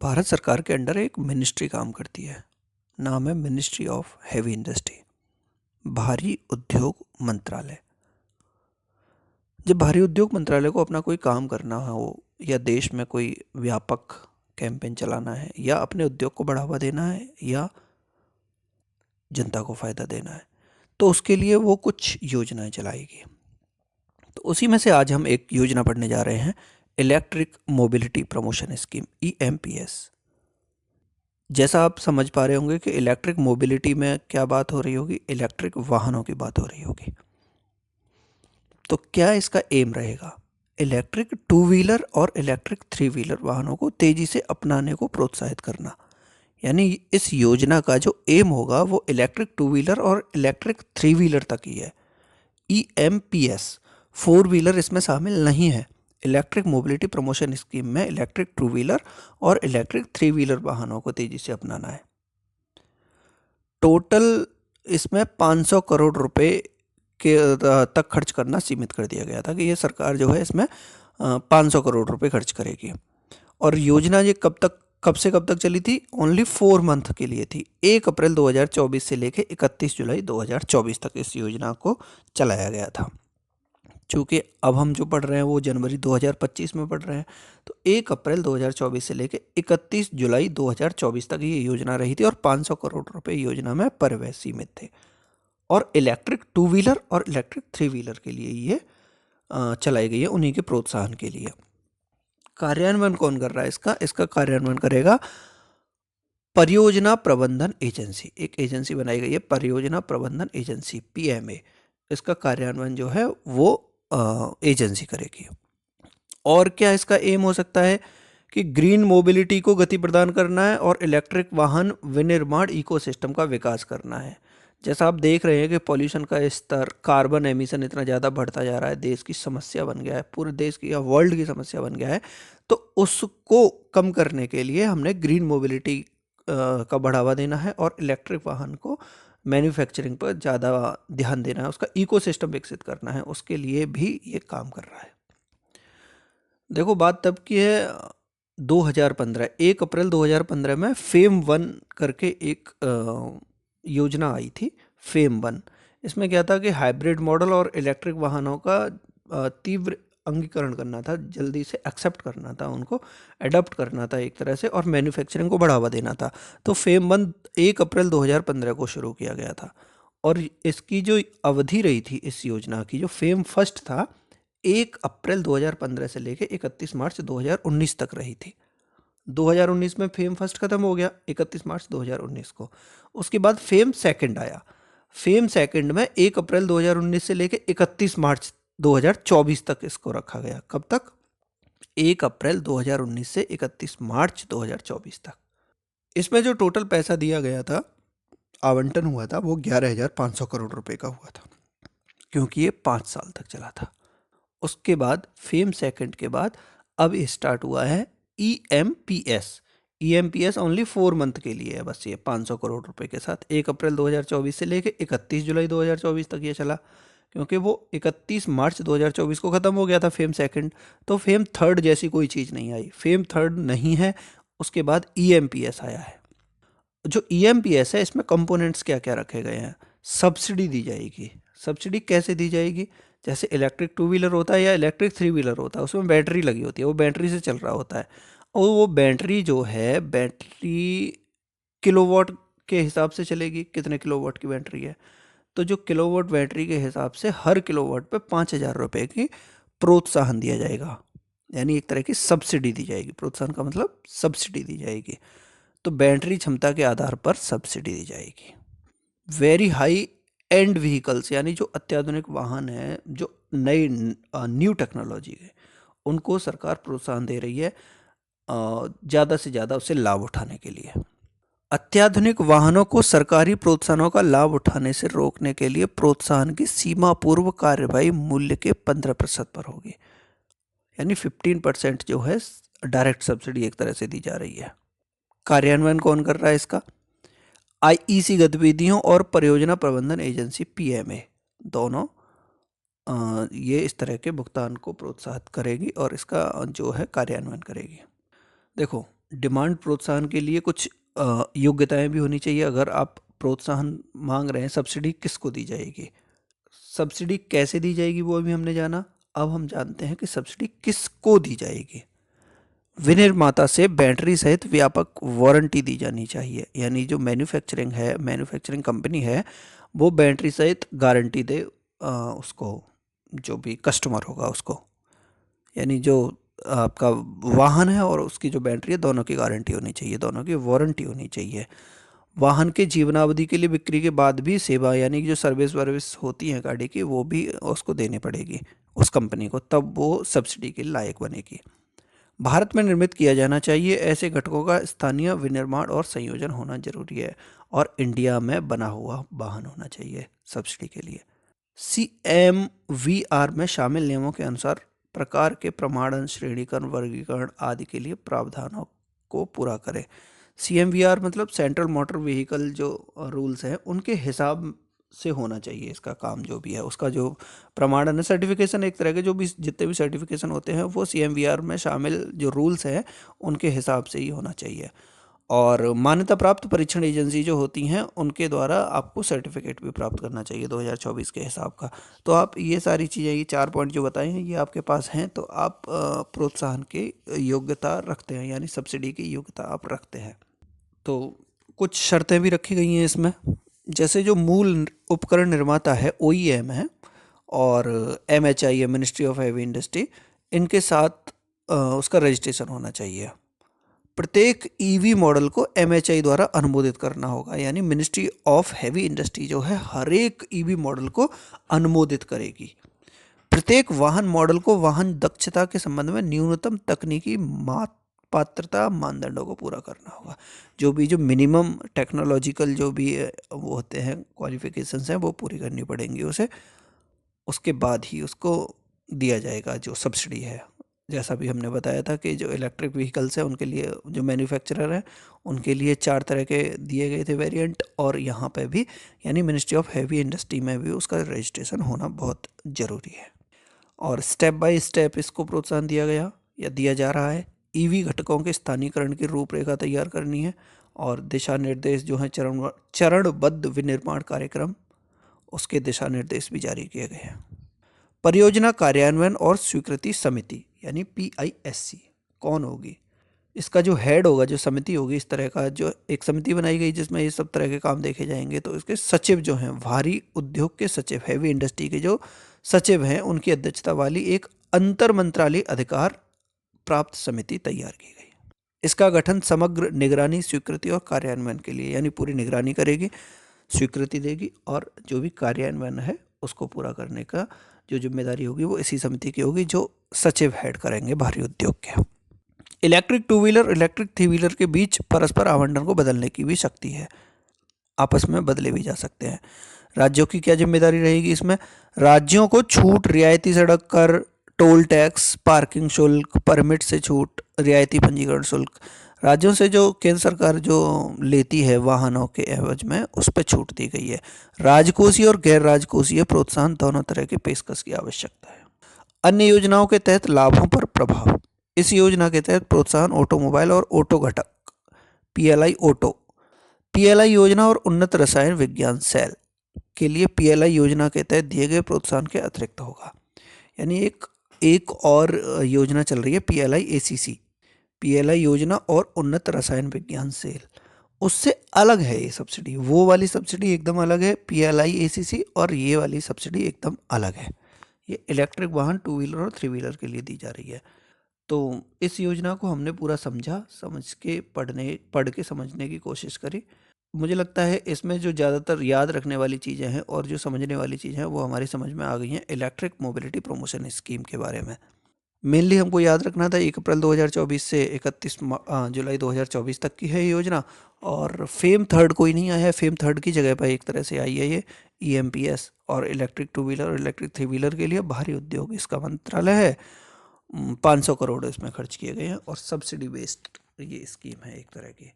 भारत सरकार के अंडर एक मिनिस्ट्री काम करती है। नाम है मिनिस्ट्री ऑफ हैवी इंडस्ट्री, भारी उद्योग मंत्रालय। जब भारी उद्योग मंत्रालय को अपना कोई काम करना हो या देश में कोई व्यापक कैंपेन चलाना है या अपने उद्योग को बढ़ावा देना है या जनता को फ़ायदा देना है, तो उसके लिए वो कुछ योजनाएं चलाएगी। तो उसी में से आज हम एक योजना पढ़ने जा रहे हैं, electric mobility promotion scheme, EMPS। जैसा आप समझ पा रहे होंगे कि इलेक्ट्रिक मोबिलिटी में क्या बात हो रही होगी, इलेक्ट्रिक वाहनों की बात हो रही होगी। तो क्या इसका एम रहेगा? इलेक्ट्रिक टू व्हीलर और इलेक्ट्रिक थ्री व्हीलर वाहनों को तेजी से अपनाने को प्रोत्साहित करना। यानी इस योजना का जो एम होगा वो इलेक्ट्रिक टू व्हीलर और इलेक्ट्रिक थ्री व्हीलर तक ही है। EMPS, फोर व्हीलर इसमें शामिल नहीं है। इलेक्ट्रिक मोबिलिटी प्रमोशन स्कीम में इलेक्ट्रिक टू व्हीलर और इलेक्ट्रिक थ्री व्हीलर वाहनों को तेजी से अपनाना है। टोटल इसमें 500 करोड़ रुपए के तक खर्च करना सीमित कर दिया गया था कि ये सरकार जो है इसमें 500 करोड़ रुपए खर्च करेगी। और योजना ये कब से कब तक चली थी? ओनली 4 मंथ के लिए थी। 1 अप्रैल 2024 से लेकर 31 जुलाई 2024 तक इस योजना को चलाया गया था। चूँकि अब हम जो पढ़ रहे हैं वो जनवरी 2025 में पढ़ रहे हैं, तो 1 अप्रैल 2024 से लेकर 31 जुलाई 2024 तक ये योजना रही थी और 500 करोड़ रुपए योजना में परिव्यय सीमित थे। और इलेक्ट्रिक टू व्हीलर और इलेक्ट्रिक थ्री व्हीलर के लिए ये चलाई गई है, उन्हीं के प्रोत्साहन के लिए। कार्यान्वयन कौन कर रहा है इसका कार्यान्वयन करेगा परियोजना प्रबंधन एजेंसी। एक एजेंसी बनाई गई है, परियोजना प्रबंधन एजेंसी, PMA। इसका कार्यान्वयन जो है वो एजेंसी करेगी। और क्या इसका एम हो सकता है कि ग्रीन मोबिलिटी को गति प्रदान करना है और इलेक्ट्रिक वाहन विनिर्माण इकोसिस्टम का विकास करना है। जैसा आप देख रहे हैं कि पॉल्यूशन का स्तर, कार्बन एमिशन इतना ज़्यादा बढ़ता जा रहा है, देश की समस्या बन गया है, पूरे देश की या वर्ल्ड की समस्या बन गया है। तो उसको कम करने के लिए हमने ग्रीन मोबिलिटी का बढ़ावा देना है और इलेक्ट्रिक वाहन को मैन्युफैक्चरिंग पर ज़्यादा ध्यान देना है, उसका इकोसिस्टम विकसित करना है, उसके लिए भी ये काम कर रहा है। देखो बात तब की है 2015, 1 अप्रैल 2015 में फेम 1 करके एक योजना आई थी, फेम 1। इसमें क्या था कि हाइब्रिड मॉडल और इलेक्ट्रिक वाहनों का तीव्र अंगीकरण करना था, जल्दी से एक्सेप्ट करना था, उनको एडॉप्ट करना था एक तरह से, और मैन्युफैक्चरिंग को बढ़ावा देना था। तो फेम 1 1 अप्रैल 2015 को शुरू किया गया था और इसकी जो अवधि रही थी इस योजना की, जो फेम फर्स्ट था, 1 अप्रैल 2015 से लेकर 31 मार्च 2019 तक रही थी। 2019 में फेम फर्स्ट खत्म हो गया 31 मार्च 2019 को। उसके बाद फेम सेकंड आया। फेम सेकंड में 1 अप्रैल 2019 से लेकर 31 मार्च 2024 तक इसको रखा गया। कब तक? 1 अप्रैल 2019 से 31 मार्च 2024 तक। इसमें जो टोटल पैसा दिया गया था, आवंटन हुआ था, वो 11,500 करोड़ रुपए का हुआ था, क्योंकि ये 5 साल तक चला था। उसके बाद फेम सेकंड के बाद अब स्टार्ट हुआ है EMPS। EMPS ओनली 4 मंथ के लिए है बस, ये 500 करोड़ रुपए के साथ 1 अप्रैल 2024 से लेकर 31 जुलाई 2024 तक ये चला, क्योंकि वो 31 मार्च 2024 को ख़त्म हो गया था फेम सेकंड। तो फेम थर्ड जैसी कोई चीज़ नहीं आई, फेम थर्ड नहीं है। उसके बाद EMPS आया है। जो EMPS है इसमें कंपोनेंट्स क्या क्या रखे गए हैं? सब्सिडी दी जाएगी। सब्सिडी कैसे दी जाएगी? जैसे इलेक्ट्रिक टू व्हीलर होता है या इलेक्ट्रिक थ्री व्हीलर होता है, उसमें बैटरी लगी होती है, वो बैटरी से चल रहा होता है, और वो बैटरी जो है, बैटरी किलोवाट के हिसाब से चलेगी, कितने किलोवाट की बैटरी है। तो जो किलोवाट बैटरी के हिसाब से हर किलोवाट पे 5,000 रुपये की प्रोत्साहन दिया जाएगा, यानी एक तरह की सब्सिडी दी जाएगी। प्रोत्साहन का मतलब सब्सिडी दी जाएगी। तो बैटरी क्षमता के आधार पर सब्सिडी दी जाएगी। वेरी हाई एंड व्हीकल्स, यानी जो अत्याधुनिक वाहन हैं, जो नई न्यू टेक्नोलॉजी है, उनको सरकार प्रोत्साहन दे रही है ज़्यादा से ज़्यादा उससे लाभ उठाने के लिए। अत्याधुनिक वाहनों को सरकारी प्रोत्साहनों का लाभ उठाने से रोकने के लिए प्रोत्साहन की सीमा पूर्व कार्यवाही मूल्य के 15% पर होगी, यानी 15% जो है डायरेक्ट सब्सिडी एक तरह से दी जा रही है। कार्यान्वयन कौन कर रहा है इसका? IEC गतिविधियों और परियोजना प्रबंधन एजेंसी, PMA, दोनों ये इस तरह के भुगतान को प्रोत्साहित करेगी और इसका जो है कार्यान्वयन करेगी। देखो डिमांड प्रोत्साहन के लिए कुछ योग्यताएं भी होनी चाहिए। अगर आप प्रोत्साहन मांग रहे हैं, सब्सिडी किसको दी जाएगी, सब्सिडी कैसे दी जाएगी, वो भी हमने जाना। अब हम जानते हैं कि सब्सिडी किसको दी जाएगी। विनिर्माता से बैटरी सहित व्यापक वारंटी दी जानी चाहिए, यानी जो मैन्युफैक्चरिंग कंपनी है वो बैटरी सहित गारंटी दे उसको, जो भी कस्टमर होगा उसको, यानी जो आपका वाहन है और उसकी जो बैटरी है, दोनों की गारंटी होनी चाहिए, दोनों की वारंटी होनी चाहिए। वाहन के जीवनावधि के लिए बिक्री के बाद भी सेवा, यानी कि जो सर्विस वर्विस होती है गाड़ी की, वो भी उसको देनी पड़ेगी उस कंपनी को, तब वो सब्सिडी के लायक बनेगी। भारत में निर्मित किया जाना चाहिए, ऐसे घटकों का स्थानीय विनिर्माण और संयोजन होना जरूरी है, और इंडिया में बना हुआ वाहन होना चाहिए सब्सिडी के लिए। CMVR में शामिल नियमों के अनुसार प्रकार के प्रमाणन, श्रेणीकरण, वर्गीकरण आदि के लिए प्रावधानों को पूरा करें। CMVR मतलब सेंट्रल मोटर व्हीकल जो रूल्स हैं उनके हिसाब से होना चाहिए इसका काम, जो भी है उसका जो प्रमाणन है, सर्टिफिकेशन, एक तरह के जो भी जितने भी सर्टिफिकेशन होते हैं वो CMVR में शामिल जो रूल्स हैं उनके हिसाब से ही होना चाहिए। और मान्यता प्राप्त परीक्षण एजेंसी जो होती हैं उनके द्वारा आपको सर्टिफिकेट भी प्राप्त करना चाहिए 2024 के हिसाब का। तो आप ये सारी चीज़ें, ये 4 पॉइंट जो बताए हैं, ये आपके पास हैं, तो आप प्रोत्साहन की योग्यता रखते हैं, यानी सब्सिडी की योग्यता आप रखते हैं। तो कुछ शर्तें भी रखी गई हैं इसमें, जैसे जो मूल उपकरण निर्माता है OEM है, और MHI है, मिनिस्ट्री ऑफ हैवी इंडस्ट्री, इनके साथ उसका रजिस्ट्रेशन होना चाहिए। प्रत्येक EV मॉडल को MHI द्वारा अनुमोदित करना होगा, यानी मिनिस्ट्री ऑफ हैवी इंडस्ट्री जो है हर एक EV मॉडल को अनुमोदित करेगी। प्रत्येक वाहन मॉडल को वाहन दक्षता के संबंध में न्यूनतम तकनीकी पात्रता मानदंडों को पूरा करना होगा। जो मिनिमम टेक्नोलॉजिकल जो भी वो होते हैं क्वालिफिकेशंस हैं, वो पूरी करनी पड़ेंगी उसे, उसके बाद ही उसको दिया जाएगा जो सब्सिडी है। जैसा भी हमने बताया था कि जो इलेक्ट्रिक व्हीकल्स हैं उनके लिए जो मैन्युफैक्चरर हैं उनके लिए 4 तरह के दिए गए थे वेरिएंट, और यहाँ पे भी यानी मिनिस्ट्री ऑफ हैवी इंडस्ट्री में भी उसका रजिस्ट्रेशन होना बहुत ज़रूरी है। और स्टेप बाय स्टेप इसको प्रोत्साहन दिया गया या दिया जा रहा है। EV घटकों के स्थानीकरण की रूपरेखा तैयार करनी है, और दिशा निर्देश जो हैं चरणबद्ध विनिर्माण कार्यक्रम, उसके दिशा निर्देश भी जारी किए गए हैं। परियोजना कार्यान्वयन और स्वीकृति समिति यानी PISC कौन होगी, इसका जो हेड होगा, जो समिति होगी, इस तरह का जो एक समिति बनाई गई जिसमें ये सब तरह के काम देखे जाएंगे। तो इसके सचिव जो हैं, भारी उद्योग के सचिव, हैवी इंडस्ट्री के जो सचिव हैं, उनकी अध्यक्षता वाली एक अंतर मंत्रालय अधिकार प्राप्त समिति तैयार की गई। इसका गठन समग्र निगरानी, स्वीकृति और कार्यान्वयन के लिए, यानी पूरी निगरानी करेगी, स्वीकृति देगी, और जो भी कार्यान्वयन है उसको पूरा करने का जो जिम्मेदारी होगी वो इसी समिति की होगी, जो सचिव हेड करेंगे भारी उद्योग के। इलेक्ट्रिक 2 व्हीलर और इलेक्ट्रिक 3 व्हीलर के बीच परस्पर आवंटन को बदलने की भी शक्ति है, आपस में बदले भी जा सकते हैं। राज्यों की क्या जिम्मेदारी रहेगी इसमें, राज्यों को छूट, रियायती सड़क कर, टोल टैक्स, पार्किंग शुल्क, परमिट से छूट, रियायती पंजीकरण शुल्क, राज्यों से जो केंद्र सरकार जो लेती है वाहनों के एवज में, उस पर छूट दी गई है। राजकोषीय और गैर राजकोषीय प्रोत्साहन दोनों तरह के पेशकश की आवश्यकता है। अन्य योजनाओं के तहत लाभों पर प्रभाव, इस योजना के तहत प्रोत्साहन ऑटोमोबाइल और ऑटो घटक PLI योजना और उन्नत रसायन विज्ञान सेल के लिए PLI योजना के तहत दिए गए प्रोत्साहन के अतिरिक्त होगा। यानी एक और योजना चल रही है PLI ACC, PLI योजना और उन्नत रसायन विज्ञान सेल, उससे अलग है ये सब्सिडी। वो वाली सब्सिडी एकदम अलग है PLI ACC, और ये वाली सब्सिडी एकदम अलग है। ये इलेक्ट्रिक वाहन 2 व्हीलर और 3 व्हीलर के लिए दी जा रही है। तो इस योजना को हमने पूरा समझ के पढ़ के समझने की कोशिश करी। मुझे लगता है इसमें जो ज़्यादातर याद रखने वाली चीज़ें हैं और जो समझने वाली चीज़ें हैं वो हमारी समझ में आ गई हैं इलेक्ट्रिक मोबिलिटी प्रमोशन स्कीम के बारे में। मेनली हमको याद रखना था 1 अप्रैल 2024 से 31 जुलाई 2024 तक की है ये योजना, और फेम थर्ड कोई नहीं आया है, फेम थर्ड की जगह पर एक तरह से आई है ये EMPS, और इलेक्ट्रिक 2 व्हीलर और इलेक्ट्रिक 3 व्हीलर के लिए भारी उद्योग इसका मंत्रालय है। 500 करोड़ इसमें खर्च किए गए हैं, और सब्सिडी बेस्ड ये स्कीम है एक तरह की।